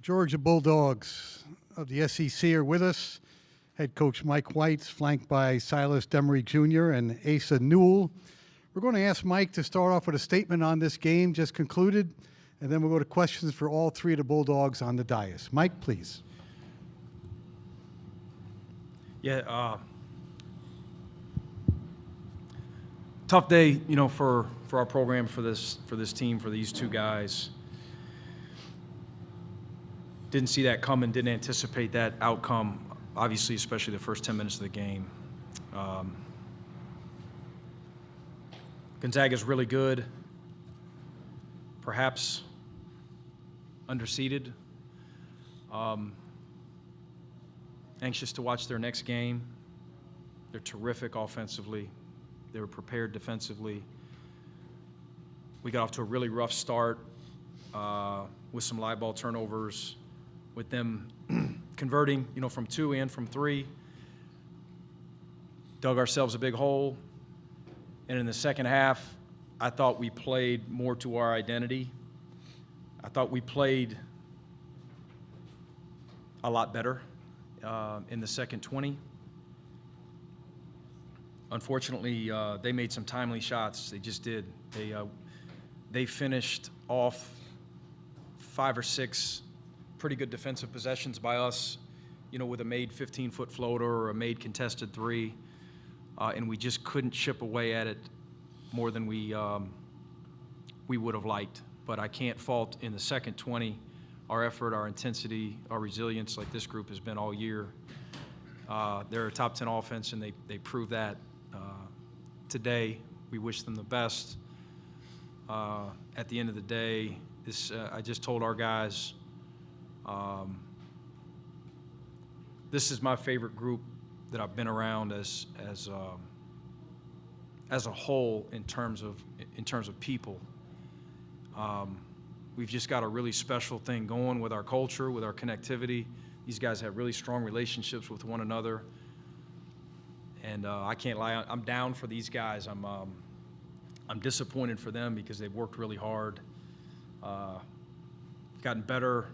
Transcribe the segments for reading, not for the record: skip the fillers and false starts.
Georgia Bulldogs of the SEC are with us. Head coach Mike White's flanked by Silas Demary Jr. and Asa Newell. We're going to ask Mike to start off with a statement on this game just concluded, and then we'll go to questions for all three of the Bulldogs on the dais. Mike, please. Yeah, tough day, for our program, for this team, for these two guys. Didn't see that coming, didn't anticipate that outcome, obviously, especially the first 10 minutes of the game. Gonzaga's really good, perhaps underseeded. Anxious to watch their next game. They're terrific offensively. They were prepared defensively. We got off to a really rough start with some live ball turnovers, with them converting, from 2 and from 3. Dug ourselves a big hole. And in the second half, I thought we played more to our identity. I thought we played a lot better in the second 20. Unfortunately, they made some timely shots. They just did. They finished off 5 or 6 pretty good defensive possessions by us, with a made 15-foot floater or a made contested 3, and we just couldn't chip away at it more than we would have liked. But I can't fault in the second 20 our effort, our intensity, our resilience, like this group has been all year. They're a top 10 offense, and they prove that today. We wish them the best. At the end of the day, I just told our guys, this is my favorite group that I've been around as a whole in terms of people. We've just got a really special thing going with our culture, with our connectivity. These guys have really strong relationships with one another, and I can't lie. I'm down for these guys. I'm disappointed for them because they've worked really hard, gotten better.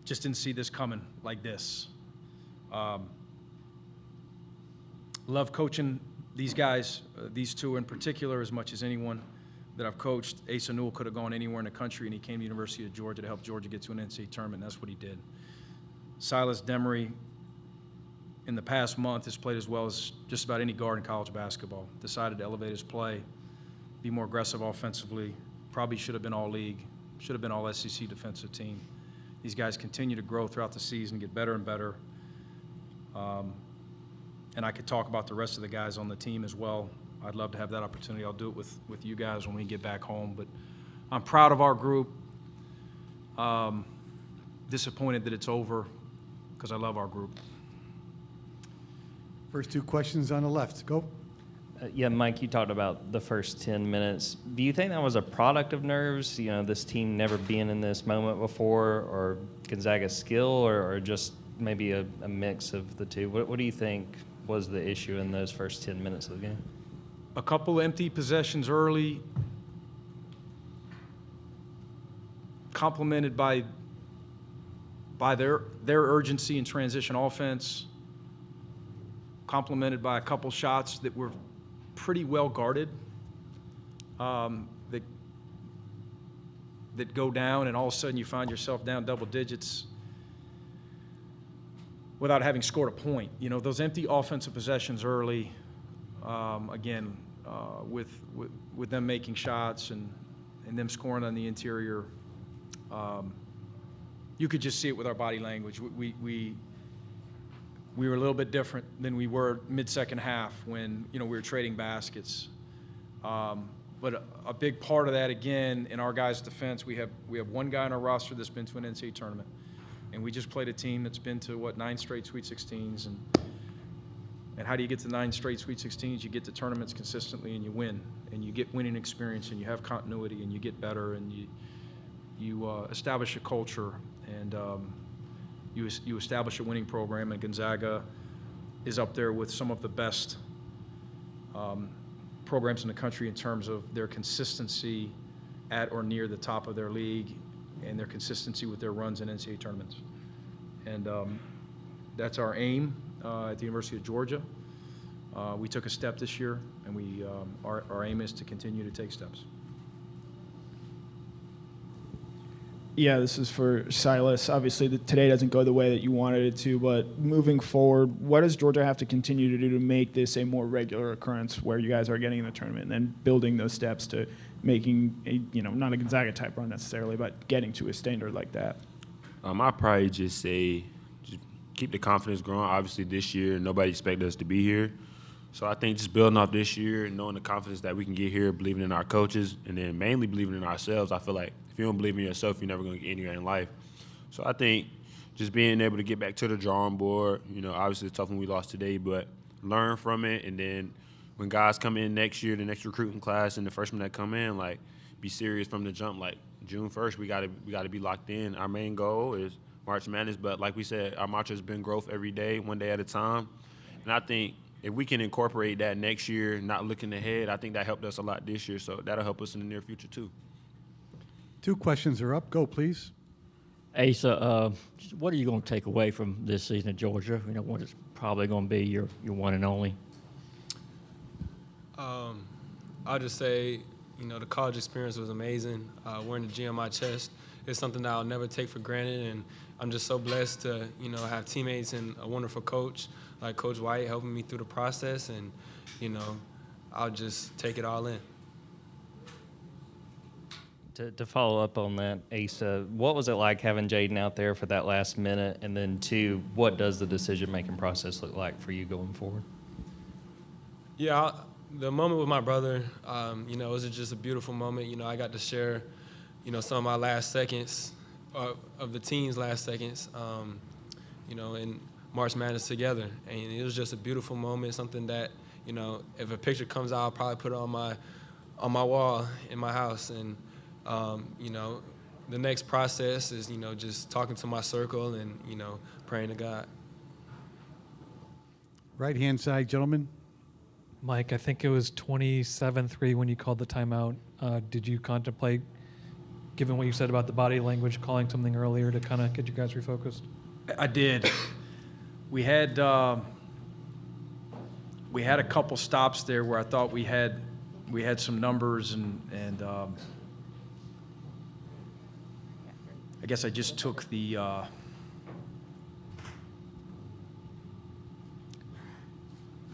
Just didn't see this coming like this. Love coaching these guys, these two in particular, as much as anyone that I've coached. Asa Newell could have gone anywhere in the country, and he came to the University of Georgia to help Georgia get to an NCAA tournament, and that's what he did. Silas Demary, in the past month, has played as well as just about any guard in college basketball. Decided to elevate his play, be more aggressive offensively. Probably should have been all-league, should have been all-SEC defensive team. These guys continue to grow throughout the season, get better and better. And I could talk about the rest of the guys on the team as well. I'd love to have that opportunity. I'll do it with you guys when we get back home. But I'm proud of our group. Disappointed that it's over because I love our group. First 2 questions on the left. Go. Yeah, Mike, you talked about the first 10 minutes. Do you think that was a product of nerves, this team never being in this moment before, or Gonzaga's skill, or just maybe a mix of the two? What do you think was the issue in those first 10 minutes of the game? A couple empty possessions early, complemented by their urgency and transition offense, complemented by a couple shots that were pretty well guarded, that go down, and all of a sudden you find yourself down double digits without having scored a point. Those empty offensive possessions early, again, with them making shots and them scoring on the interior, you could just see it with our body language. We were a little bit different than we were mid-second half when, we were trading baskets. But a big part of that, again, in our guys' defense, we have one guy on our roster that's been to an NCAA tournament. And we just played a team that's been to, 9 straight Sweet 16s. And how do you get to 9 straight Sweet 16s? You get to tournaments consistently and you win. And you get winning experience and you have continuity and you get better and you establish a culture and you establish a winning program. And Gonzaga is up there with some of the best programs in the country in terms of their consistency at or near the top of their league, and their consistency with their runs in NCAA tournaments. And that's our aim at the University of Georgia. We took a step this year, and our aim is to continue to take steps. Yeah, this is for Silas. Obviously, today doesn't go the way that you wanted it to, but moving forward, what does Georgia have to continue to do to make this a more regular occurrence where you guys are getting in the tournament and then building those steps to making a, not a Gonzaga type run necessarily, but getting to a standard like that? I'd probably just say just keep the confidence growing. Obviously, this year, nobody expected us to be here. So I think just building off this year and knowing the confidence that we can get here, believing in our coaches, and then mainly believing in ourselves. I feel like if you don't believe in yourself, you're never going to get anywhere in life. So I think just being able to get back to the drawing board, obviously it's tough when we lost today, but learn from it. And then when guys come in next year, the next recruiting class and the freshmen that come in, like, be serious from the jump. Like, June 1st, we gotta be locked in. Our main goal is March Madness, but like we said, our mantra has been growth every day, one day at a time. And I think if we can incorporate that next year, not looking ahead, I think that helped us a lot this year. So that'll help us in the near future too. 2 questions are up. Go, please. Asa, what are you going to take away from this season at Georgia? What is probably going to be your one and only? I'll just say, the college experience was amazing. Wearing the G on my chest is something that I'll never take for granted, and I'm just so blessed to, have teammates and a wonderful coach like Coach White helping me through the process, and, I'll just take it all in. To follow up on that, Asa, what was it like having Jaden out there for that last minute? And then 2, what does the decision-making process look like for you going forward? Yeah, the moment with my brother, it was just a beautiful moment. I got to share, some of my last seconds of the team's last seconds, in March Madness together. And it was just a beautiful moment, something that, if a picture comes out, I'll probably put it on my wall in my house. And, the next process is, just talking to my circle and, praying to God. Right-hand side, gentlemen. Mike, I think it was 27-3 when you called the timeout. Did you contemplate, given what you said about the body language, calling something earlier to kind of get you guys refocused? I did. We had a couple stops there where I thought we had some numbers and I guess I just took the I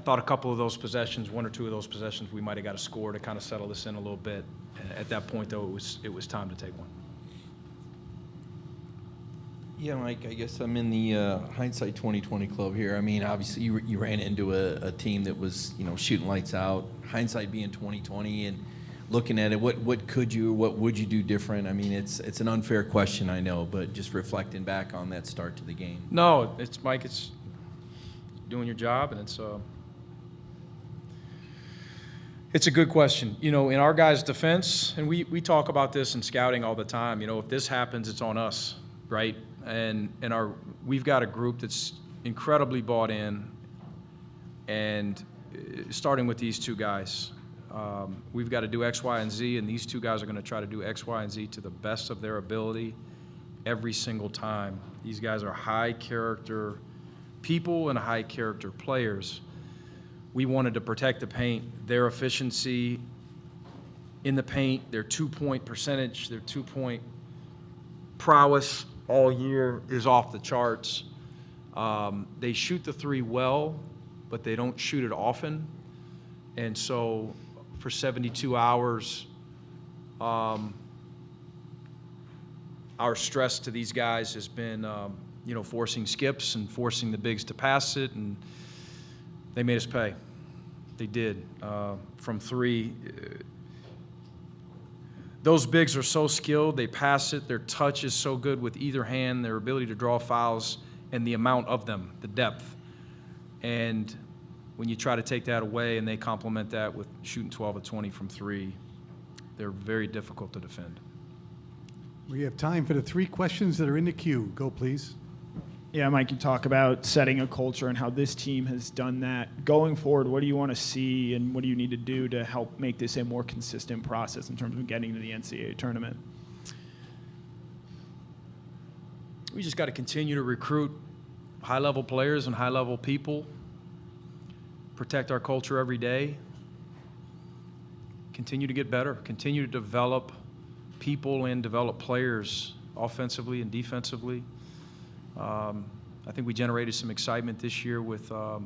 thought a couple of those possessions, 1 or 2 of those possessions, we might have got a score to kind of settle this in a little bit. At that point, though, it was time to take one. Yeah, Mike, I guess I'm in the hindsight 2020 club here. I mean, obviously you ran into a team that was, shooting lights out. Hindsight being 2020 and looking at it, what would you do different? I mean, it's an unfair question, I know, but just reflecting back on that start to the game. No, it's Mike. It's doing your job, and it's a good question. In our guys' defense, and we talk about this in scouting all the time. If this happens, it's on us, right? And we've got a group that's incredibly bought in, and starting with these 2 guys. We've got to do X, Y, and Z, and these 2 guys are going to try to do X, Y, and Z to the best of their ability every single time. These guys are high-character people and high-character players. We wanted to protect the paint, their efficiency in the paint, their 2-point percentage, their 2-point prowess all year is off the charts. They shoot the 3 well, but they don't shoot it often. And so for 72 hours, our stress to these guys has been, forcing skips and forcing the bigs to pass it, and they made us pay. They did. From 3, those bigs are so skilled, they pass it, their touch is so good with either hand, their ability to draw fouls, and the amount of them, the depth. And when you try to take that away and they complement that with shooting 12 of 20 from 3, they're very difficult to defend. We have time for the 3 questions that are in the queue. Go, please. Yeah, Mike, you talk about setting a culture and how this team has done that. Going forward, what do you want to see and what do you need to do to help make this a more consistent process in terms of getting to the NCAA tournament? We just got to continue to recruit high-level players and high-level people, protect our culture every day, continue to get better, continue to develop people and develop players offensively and defensively. I think we generated some excitement this year with our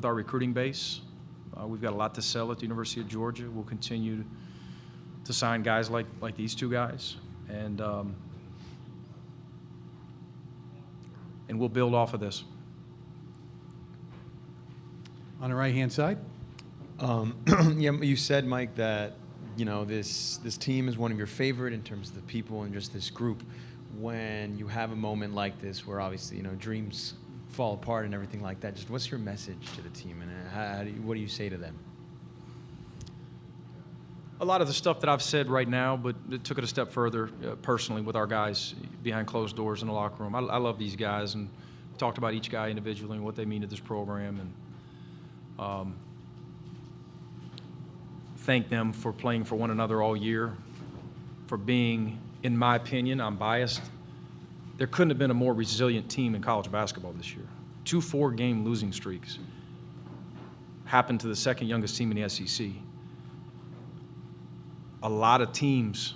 recruiting base. We've got a lot to sell at the University of Georgia. We'll continue to sign guys like these two guys, and we'll build off of this. On the right-hand side. Yeah, you said, Mike, that this team is one of your favorite in terms of the people and just this group. When you have a moment like this, where obviously dreams fall apart and everything like that, just what's your message to the team, and what do you say to them? A lot of the stuff that I've said right now, but it took it a step further personally with our guys behind closed doors in the locker room. I love these guys, and talked about each guy individually and what they mean to this program, and thank them for playing for one another all year, for being, in my opinion, I'm biased, there couldn't have been a more resilient team in college basketball this year. 2 4-game losing streaks happened to the second youngest team in the SEC. A lot of teams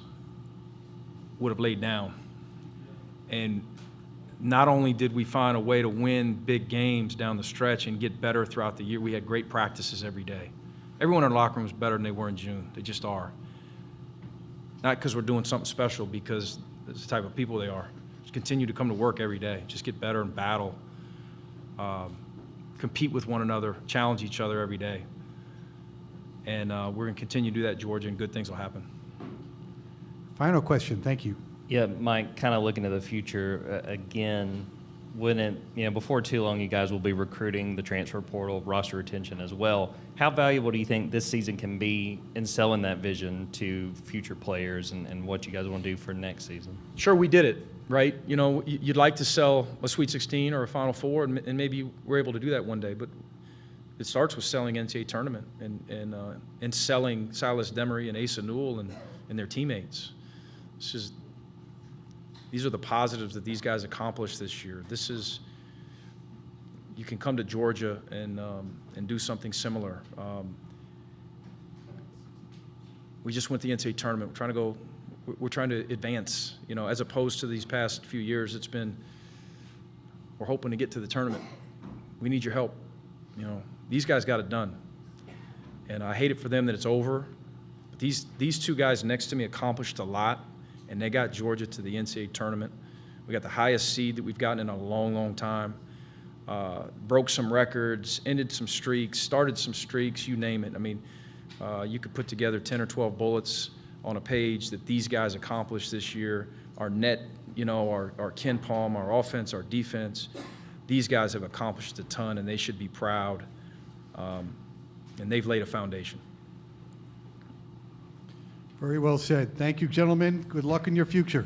would have laid down. And not only did we find a way to win big games down the stretch and get better throughout the year, we had great practices every day. Everyone in our locker room is better than they were in June. They just are. Not because we're doing something special, because it's the type of people they are. Just continue to come to work every day. Just get better and battle. Compete with one another, challenge each other every day. And we're going to continue to do that at Georgia, and good things will happen. Final question. Thank you. Yeah, Mike, kind of looking to the future, again, wouldn't, before too long, you guys will be recruiting the transfer portal, roster retention as well. How valuable do you think this season can be in selling that vision to future players and what you guys want to do for next season? Sure, we did it, right? You'd like to sell a Sweet 16 or a Final Four, and maybe we're able to do that one day, but it starts with selling NCAA Tournament and selling Silas, Demary, and Asa Newell and their teammates. These are the positives that these guys accomplished this year. You can come to Georgia and do something similar. We just went to the NCAA Tournament. We're trying to advance, as opposed to these past few years. We're hoping to get to the tournament. We need your help. These guys got it done. And I hate it for them that it's over. But these two guys next to me accomplished a lot, and they got Georgia to the NCAA Tournament. We got the highest seed that we've gotten in a long, long time. Broke some records, ended some streaks, started some streaks, you name it. I mean, you could put together 10 or 12 bullets on a page that these guys accomplished this year. Our net, our Ken Palm, our offense, our defense. These guys have accomplished a ton, and they should be proud. And they've laid a foundation. Very well said. Thank you, gentlemen. Good luck in your future.